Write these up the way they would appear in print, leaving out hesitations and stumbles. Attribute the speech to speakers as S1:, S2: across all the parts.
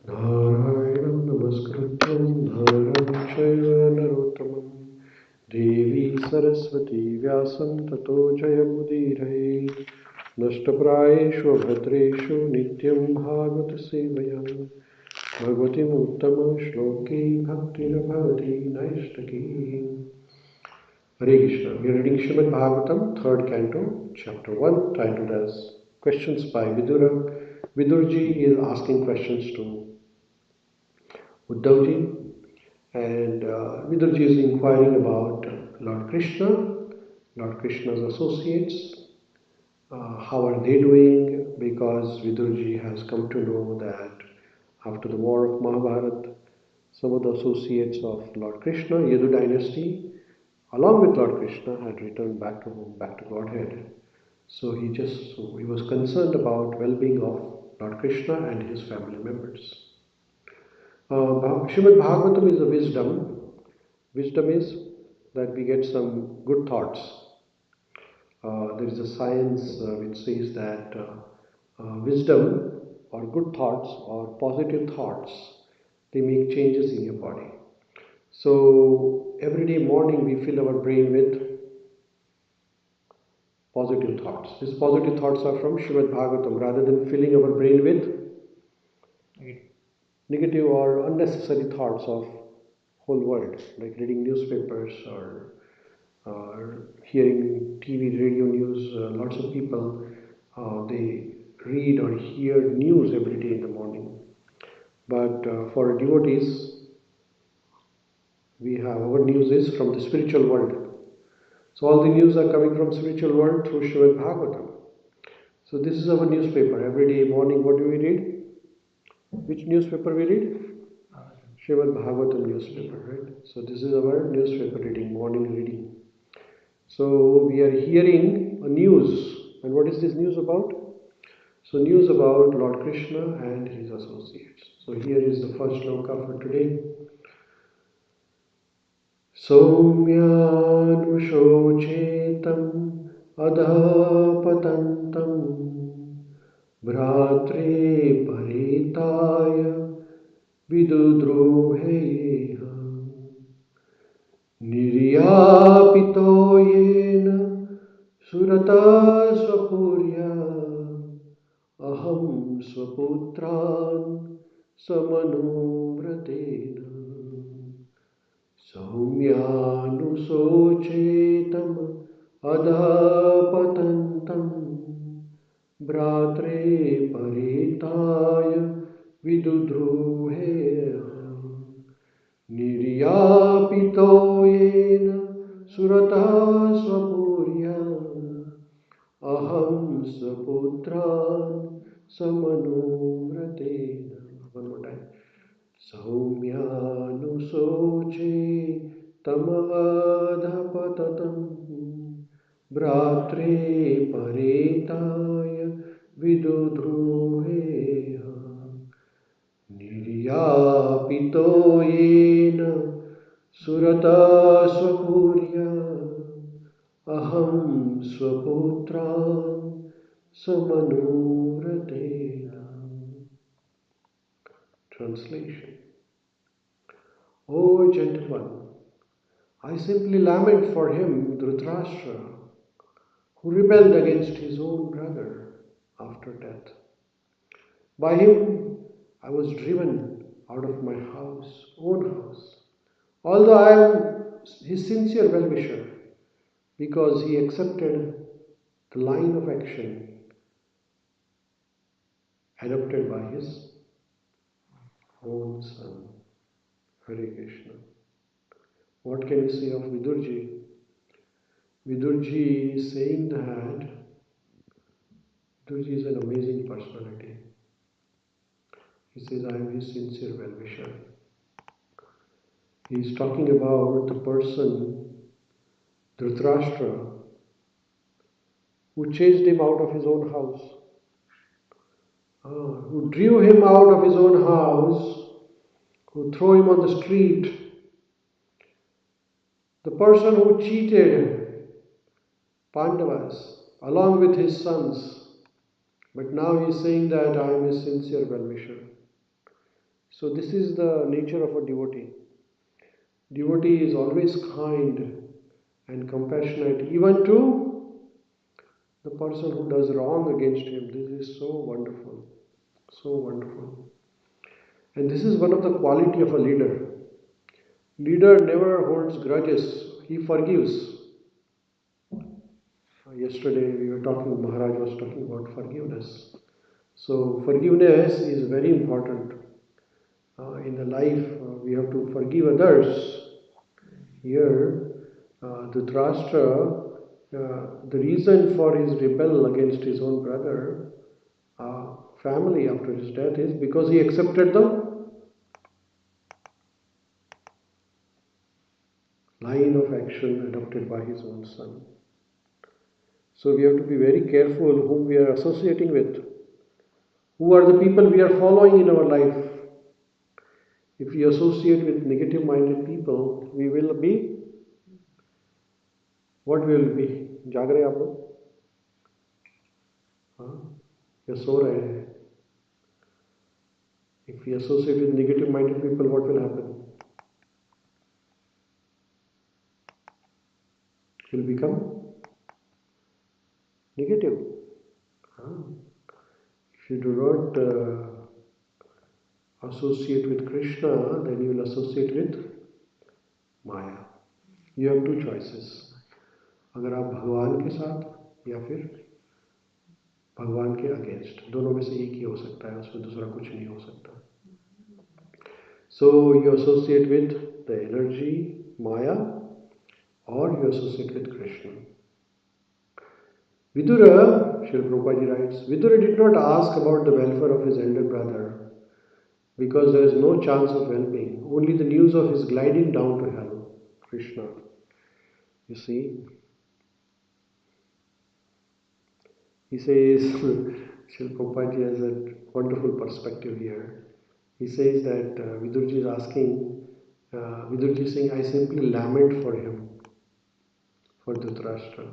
S1: Narayanam namaskrityam naram chaiva narottamam Devi Saraswati Vyasam tato jayamudiraye Nashtaprayeshu bhadreshu nityam bhagavata sevayam Bhagavatim uttama shloki bhaktir bhavati naistaki. Hare Krishna. We are reading Srimad Bhagavatam, 3rd canto, chapter 1, titled as Questions by Vidura. Vidurji is asking questions to Uddhavji, and Vidurji is inquiring about Lord Krishna, Lord Krishna's associates, how are they doing, because Vidurji has come to know that after the war of Mahabharata, some of the associates of Lord Krishna, Yadu dynasty, along with Lord Krishna, had returned back to home, back to Godhead. So he was concerned about well-being of Lord Krishna and his family members. Srimad Bhagavatam is a wisdom. Wisdom is that we get some good thoughts. There is a science which says that wisdom or good thoughts or positive thoughts, they make changes in your body. So every day morning we fill our brain with positive thoughts. These positive thoughts are from Srimad Bhagavatam, rather than filling our brain with negative or unnecessary thoughts of whole world, like reading newspapers or hearing TV, radio news. Lots of people, they read or hear news every day in the morning. But for devotees, our news is from the spiritual world. So all the news are coming from spiritual world through Srimad Bhagavatam. So this is our newspaper. Every day morning, what do we read? Which newspaper we read? Srimad Bhagavatam newspaper, right? So this is our newspaper reading, morning reading. So we are hearing a news. And what is this news about? So news about Lord Krishna and his associates. So here is the first shloka for today. Soumyanushochetam adhapatantam Bhratre paritaya vidudroheha Niryapito yena surata swapurya aham swaputran samanuvratena Soumyanusochetam adhapatantam Bhratre paritaya vidudroheya Niryapito yena surata swapurya aham swaputran samanuvratena. One more time. Soumyanusoche tamadhapatatam Bhratre paretaya vidudroheya Niryapito yena surata swapurya aham swaputran samanuvratena. Translation. O gentle one, I simply lament for him, Dhritarashtra, who rebelled against his own brother after death. By him I was driven out of my own house, although I am his sincere well-wisher, because he accepted the line of action adopted by his own son. Hare Krishna. What can you say of Vidurji? Vidurji is saying that Vidurji is an amazing personality. He says, I am his sincere well-wisher. He is talking about the person, Dhritarashtra, who chased him out of his own house, who drew him out of his own house, who threw him on the street, the person who cheated Pandavas along with his sons. But now he is saying that I am a sincere well-wisher. So this is the nature of a devotee. Devotee is always kind and compassionate, even to the person who does wrong against him. This is so wonderful, so wonderful. And this is one of the quality of a leader. Leader never holds grudges, he forgives. Yesterday we were talking, Maharaj was talking about forgiveness. So forgiveness is very important. In the life, we have to forgive others. Here, Dhritarashtra, the reason for his rebel against his own brother, family after his death is because he accepted the line of action adopted by his own son. So we have to be very careful whom we are associating with. Who are the people we are following in our life? If we associate with negative-minded people, we will be, what we will be? जाग रहे आप लोग? या सो रहे हैं? If we associate with negative-minded people, what will happen? Will become negative. If you do not associate with Krishna, then you will associate with Maya. You have two choices. अगर आप भगवान के साथ या फिर भगवान के अगेंस्ट, दोनों में से एक ही हो सकता है, उसमें दूसरा कुछ नहीं हो सकता. So you associate with the energy, Maya, or you associate with Krishna. Vidura, Srila Prabhupada writes, Vidura did not ask about the welfare of his elder brother because there is no chance of well-being, only the news of his gliding down to hell, Krishna. You see, he says, Srila Prabhupada has a wonderful perspective here. He says that Vidurji is asking, Vidurji is saying, I simply lament for him, for Dhritarashtra.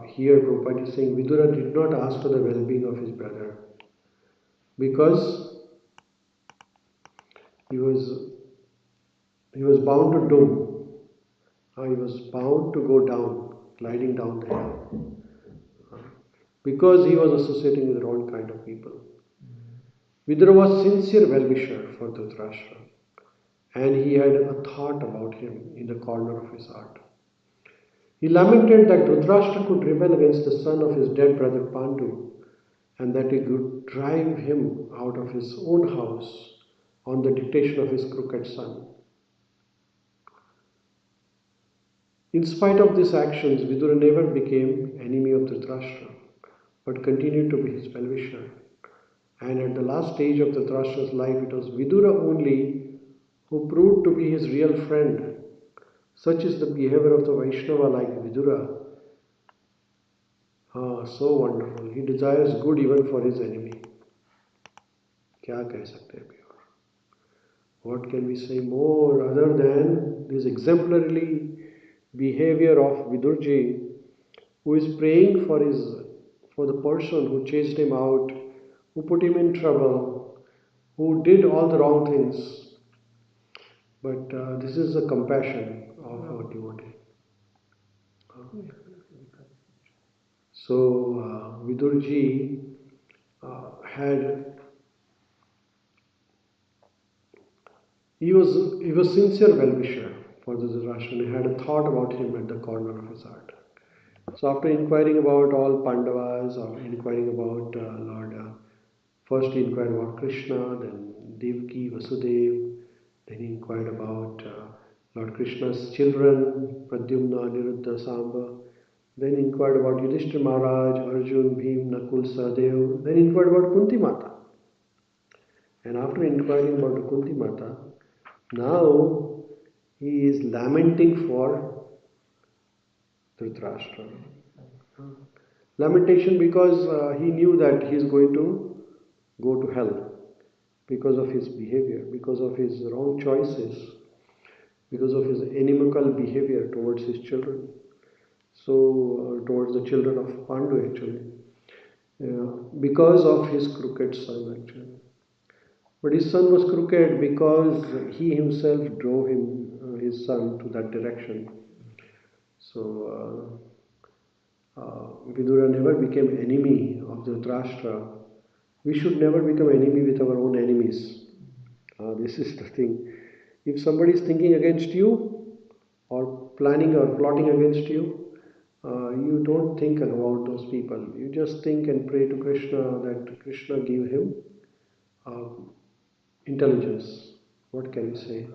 S1: Here Prabhupada is saying Vidura did not ask for the well-being of his brother because he was bound to doom. He was bound to go down, gliding down the hill, because he was associating with the wrong kind of people. Vidura was sincere well-wisher for Dhritarashtra, and he had a thought about him in the corner of his heart. He lamented that Dhritarashtra could rebel against the son of his dead brother Pandu, and that he could drive him out of his own house on the dictation of his crooked son. In spite of these actions, Vidura never became enemy of Dhritarashtra, but continued to be his well-wisher. And at the last stage of Dhritarashtra's life, it was Vidura only who proved to be his real friend. Such is the behavior of the Vaishnava like Vidura. So wonderful. He desires good even for his enemy. क्या कह सकते हैं? What can we say more other than this exemplary behavior of Vidurji, who is praying for the person who chased him out, who put him in trouble, who did all the wrong things. But this is the compassion of our devotee. So Vidurji he was sincere well-wisher for the Dhritarashtra, and he had a thought about him at the corner of his heart. So after inquiring about all Pandavas, or inquiring about first he inquired about Krishna, then Devaki, Vasudev, then he inquired about Lord Krishna's children, Pradyumna, Niruddha, Samba. Then he inquired about Yudhishthira Maharaj, Arjun, Bhim, Nakul, Sahadev. Then he inquired about Kunti Mata. And after inquiring about Kunti Mata, now he is lamenting for Dhritarashtra. Lamentation because he knew that he is going to go to hell because of his behavior, because of his wrong choices, because of his inimical behavior towards his children. So, towards the children of Pandu actually. because of his crooked son actually. But his son was crooked because he himself drove his son to that direction. So Vidura never became enemy of Dhritarashtra. We should never become enemy with our own enemies. This is the thing. If somebody is thinking against you or planning or plotting against you, you don't think about those people. You just think and pray to Krishna that Krishna give him uh, intelligence. What can you say?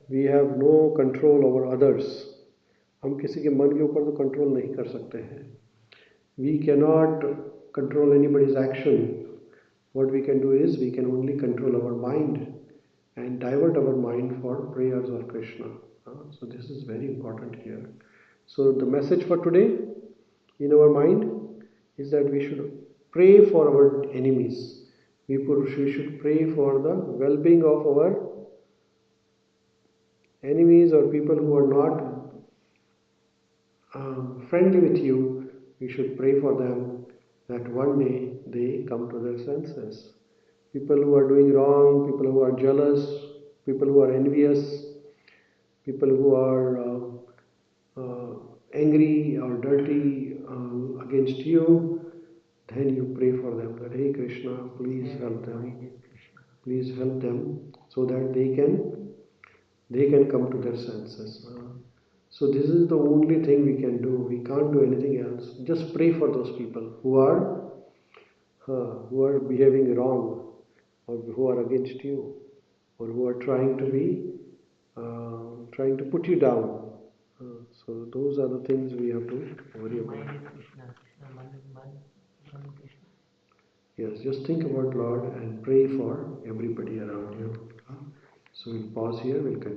S1: We have no control over others. हम किसी के मन के ऊपर तो control नहीं कर सकते हैं. We cannot control anybody's action. What we can do is we can only control our mind and divert our mind for prayers of Krishna. So this is very important here. So the message for today in our mind is that we should pray for our enemies. We should pray for the well-being of our enemies or people who are not friendly with you. We should pray for them that one day they come to their senses. People who are doing wrong, people who are jealous, people who are envious, people who are angry or dirty against you, then you pray for them that, hey Krishna, please help them. Please help them so that they can come to their senses. So this is the only thing we can do. We can't do anything else. Just pray for those people who are behaving wrong, or who are against you, or who are trying to put you down. So those are the things we have to worry about. Yes, just think about Lord and pray for everybody around you. So we'll pause here. We'll continue.